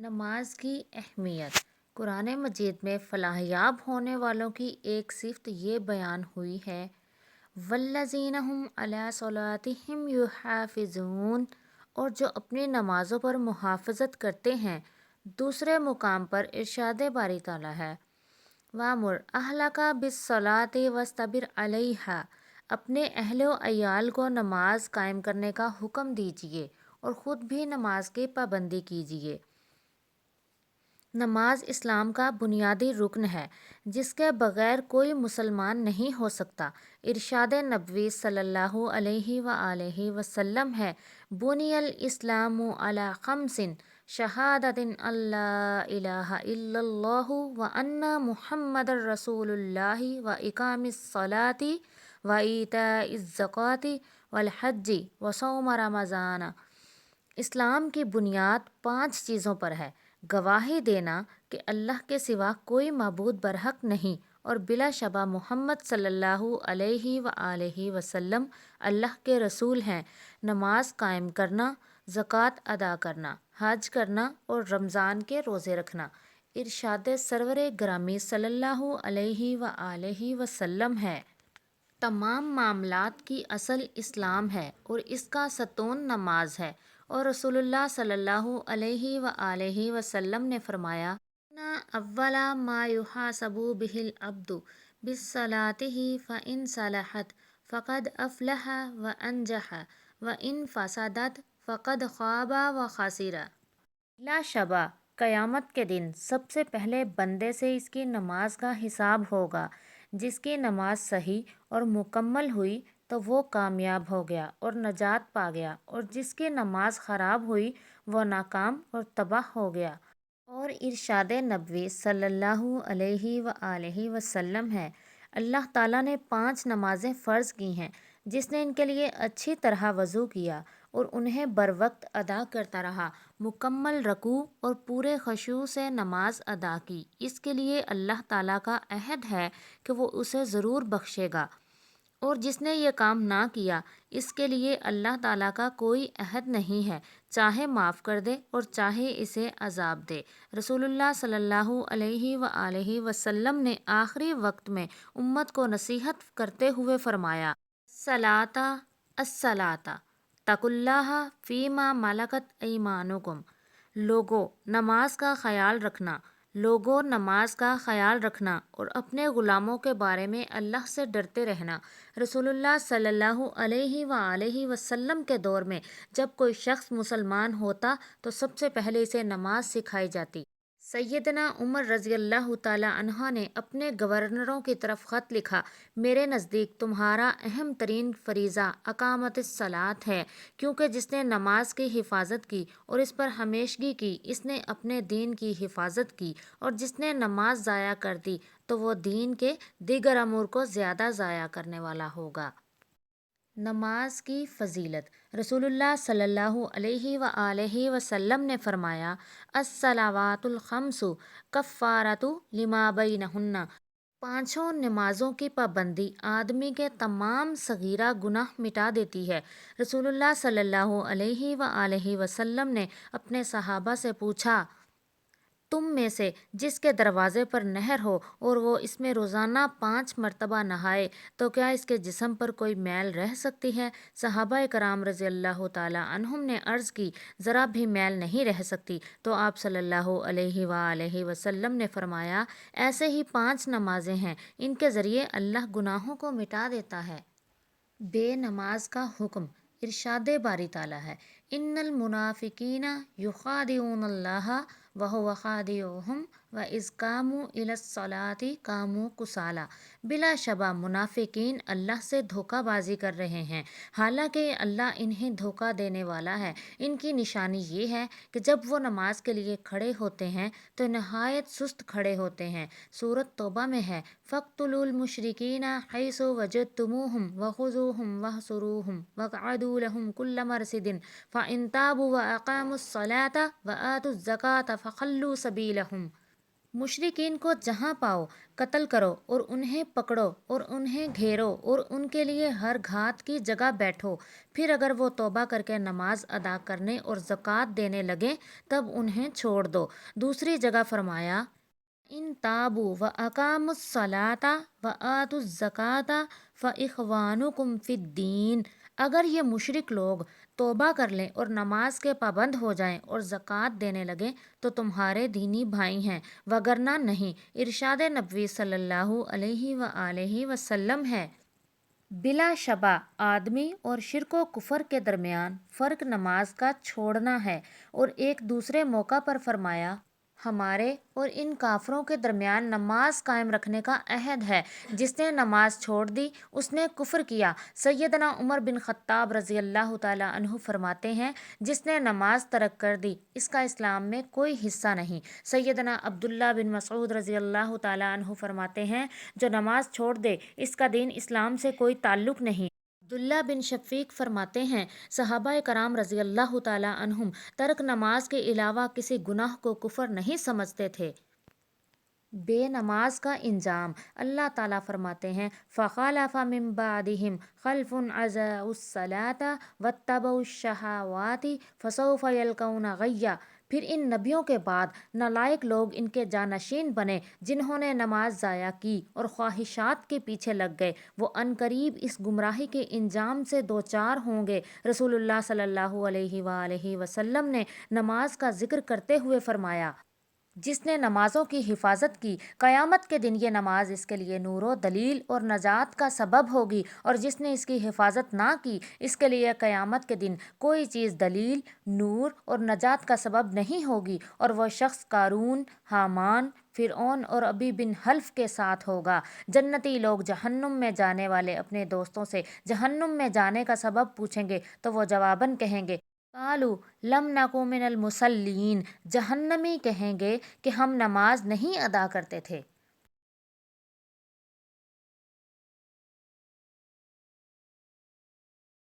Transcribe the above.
نماز کی اہمیت۔ قرآن مجید میں فلاح یاب ہونے والوں کی ایک صفت یہ بیان ہوئی ہے وَالَّذِينَ هُمْ عَلَىٰ صَلَاتِهِمْ يُحَافِظُونَ، اور جو اپنی نمازوں پر محافظت کرتے ہیں۔ دوسرے مقام پر ارشاد باری تعالیٰ ہے وَأْمُرْ أَهْلَكَ بِالصَّلَاةِ وَاصْطَبِرْ عَلَيْهَا، اپنے اہل و عیال کو نماز قائم کرنے کا حکم دیجیے اور خود بھی نماز کی پابندی کیجیے۔ نماز اسلام کا بنیادی رکن ہے جس کے بغیر کوئی مسلمان نہیں ہو سکتا۔ ارشاد نبوی صلی اللہ علیہ وآلہ وسلم ہے بنی الاسلام علی خمس شہادۃ ان لا الہ الا اللہ وان محمد رسول اللہ واقام الصلاۃ وایتاء الزکوۃ والحج وصوم رمضان۔ اسلام کی بنیاد 5 چیزوں پر ہے: گواہی دینا کہ اللہ کے سوا کوئی معبود برحق نہیں اور بلا شبہ محمد صلی اللہ علیہ وآلہ وسلم اللہ کے رسول ہیں، نماز قائم کرنا، زکوٰۃ ادا کرنا، حج کرنا اور رمضان کے روزے رکھنا۔ ارشاد سرور گرامی صلی اللہ علیہ وآلہ وسلم ہے تمام معاملات کی اصل اسلام ہے اور اس کا ستون نماز ہے، اور رسول اللہ صلی اللہ علیہ وآلہ وسلم نے فرمایا ان اول ما یحاسب بہ العبد بصلاته فان صلحت فقد افلح وانجح وان فسدت فقد خاب وخسر۔ بلا شبہ قیامت کے دن سب سے پہلے بندے سے اس کی نماز کا حساب ہوگا۔ جس کی نماز صحیح اور مکمل ہوئی تو وہ کامیاب ہو گیا اور نجات پا گیا، اور جس کی نماز خراب ہوئی وہ ناکام اور تباہ ہو گیا۔ اور ارشاد نبوی صلی اللہ علیہ وآلہ وسلم ہے اللہ تعالیٰ نے 5 نمازیں فرض کی ہیں، جس نے ان کے لیے اچھی طرح وضو کیا اور انہیں بروقت ادا کرتا رہا، مکمل رکوع اور پورے خشوع سے نماز ادا کی، اس کے لیے اللہ تعالیٰ کا عہد ہے کہ وہ اسے ضرور بخشے گا، اور جس نے یہ کام نہ کیا اس کے لیے اللہ تعالیٰ کا کوئی عہد نہیں ہے، چاہے معاف کر دے اور چاہے اسے عذاب دے۔ رسول اللہ صلی اللہ علیہ وآلہ وسلم نے آخری وقت میں امت کو نصیحت کرتے ہوئے فرمایا الصلاۃ الصلاۃ اتقوا اللہ فیما ملکت ایمانکم، لوگو نماز کا خیال رکھنا، لوگوں نماز کا خیال رکھنا اور اپنے غلاموں کے بارے میں اللہ سے ڈرتے رہنا۔ رسول اللہ صلی اللہ علیہ وآلہ وسلم کے دور میں جب کوئی شخص مسلمان ہوتا تو سب سے پہلے اسے نماز سکھائی جاتی۔ سیدنا عمر رضی اللہ تعالی عنہ نے اپنے گورنروں کی طرف خط لکھا میرے نزدیک تمہارا اہم ترین فریضہ اقامت الصلاۃ ہے، کیونکہ جس نے نماز کی حفاظت کی اور اس پر ہمیشگی کی اس نے اپنے دین کی حفاظت کی، اور جس نے نماز ضائع کر دی تو وہ دین کے دیگر امور کو زیادہ ضائع کرنے والا ہوگا۔ نماز کی فضیلت۔ رسول اللہ صلی اللہ علیہ وآلہ وسلم نے فرمایا الصلوات الخمس کفارۃ لما بینہن، 5 نمازوں کی پابندی آدمی کے تمام صغیرہ گناہ مٹا دیتی ہے۔ رسول اللہ صلی اللہ علیہ وآلہ وسلم نے اپنے صحابہ سے پوچھا تم میں سے جس کے دروازے پر نہر ہو اور وہ اس میں روزانہ 5 مرتبہ نہائے تو کیا اس کے جسم پر کوئی میل رہ سکتی ہے؟ صحابہ کرام رضی اللہ تعالی عنہم نے عرض کی ذرا بھی میل نہیں رہ سکتی، تو آپ صلی اللہ علیہ وآلہ وسلم نے فرمایا ایسے ہی 5 نمازیں ہیں، ان کے ذریعے اللہ گناہوں کو مٹا دیتا ہے۔ بے نماز کا حکم۔ ارشاد باری تعالیٰ ہے ان المنافقین یخادعون اللہ وہو خادعهم واذ قاموا الی الصلاۃ قاموا کسالی، بلا شبہ منافقین اللہ سے دھوکہ بازی کر رہے ہیں حالانکہ اللہ انہیں دھوکہ دینے والا ہے۔ ان کی نشانی یہ ہے کہ جب وہ نماز کے لیے کھڑے ہوتے ہیں تو نہایت سست کھڑے ہوتے ہیں۔ سورۃ توبہ میں ہے فَاقْتُلُوا الْمُشْرِكِينَ حَيْثُ وَجَدتُّمُوهُمْ وَخُذُوهُمْ وَاحْصُرُوهُمْ وَاقْعُدُوا لَهُمْ كُلَّ مَرْصَدٍ فَإِن تَابُوا وَأَقَامُوا الصَّلَاةَ وَآتُوا الزَّكَاةَ فَخَلُّوا سَبِيلَهُمْ۔ مشرکین کو جہاں پاؤ قتل کرو اور انہیں پکڑو اور انہیں گھیرو اور ان کے لیے ہر گھات کی جگہ بیٹھو، پھر اگر وہ توبہ کر کے نماز ادا کرنے اور زکوٰۃ دینے لگیں تب انہیں چھوڑ دو۔ دوسری جگہ فرمایا ان تابوا واقاموا الصلاۃ وآتوا الزکاۃ فاخوانکم فی الدین، اگر یہ مشرک لوگ توبہ کر لیں اور نماز کے پابند ہو جائیں اور زکوٰۃ دینے لگیں تو تمہارے دینی بھائی ہیں، وگرنہ نہیں۔ ارشاد نبوی صلی اللہ علیہ وآلہ وسلم ہے، بلا شبہ آدمی اور شرک و کفر کے درمیان فرق نماز کا چھوڑنا ہے، اور ایک دوسرے موقع پر فرمایا، ہمارے اور ان کافروں کے درمیان نماز قائم رکھنے کا عہد ہے، جس نے نماز چھوڑ دی اس نے کفر کیا۔ سیدنا عمر بن خطاب رضی اللہ تعالیٰ عنہ فرماتے ہیں، جس نے نماز ترک کر دی اس کا اسلام میں کوئی حصہ نہیں۔ سیدنا عبداللہ بن مسعود رضی اللہ تعالیٰ عنہ فرماتے ہیں، جو نماز چھوڑ دے اس کا دین اسلام سے کوئی تعلق نہیں۔ عبداللہ بن شفیق فرماتے ہیں، صحابہ کرام رضی اللہ تعالیٰ عنہم ترک نماز کے علاوہ کسی گناہ کو کفر نہیں سمجھتے تھے۔ بے نماز کا انجام، اللہ تعالیٰ فرماتے ہیں، فَخَلَفَ مِن بَعْدِهِمْ خَلْفٌ أَضَاعُوا الصَّلَاةَ وَاتَّبَعُوا الشَّهَوَاتِ فَسَوْفَ يَلْقَوْنَ غَيًّا، پھر ان نبیوں کے بعد نالائق لوگ ان کے جانشین بنے جنہوں نے نماز ضائع کی اور خواہشات کے پیچھے لگ گئے، وہ عنقریب اس گمراہی کے انجام سے دوچار ہوں گے۔ رسول اللہ صلی اللہ علیہ وآلہ وسلم نے نماز کا ذکر کرتے ہوئے فرمایا، جس نے نمازوں کی حفاظت کی قیامت کے دن یہ نماز اس کے لیے نور و دلیل اور نجات کا سبب ہوگی، اور جس نے اس کی حفاظت نہ کی اس کے لیے قیامت کے دن کوئی چیز دلیل، نور اور نجات کا سبب نہیں ہوگی، اور وہ شخص قارون، حامان، فرعون اور ابی بن حلف کے ساتھ ہوگا۔ جنتی لوگ جہنم میں جانے والے اپنے دوستوں سے جہنم میں جانے کا سبب پوچھیں گے تو وہ جواباً کہیں گے، قالوا لم نکن من المصلین، جہنمی کہیں گے کہ ہم نماز نہیں ادا کرتے تھے۔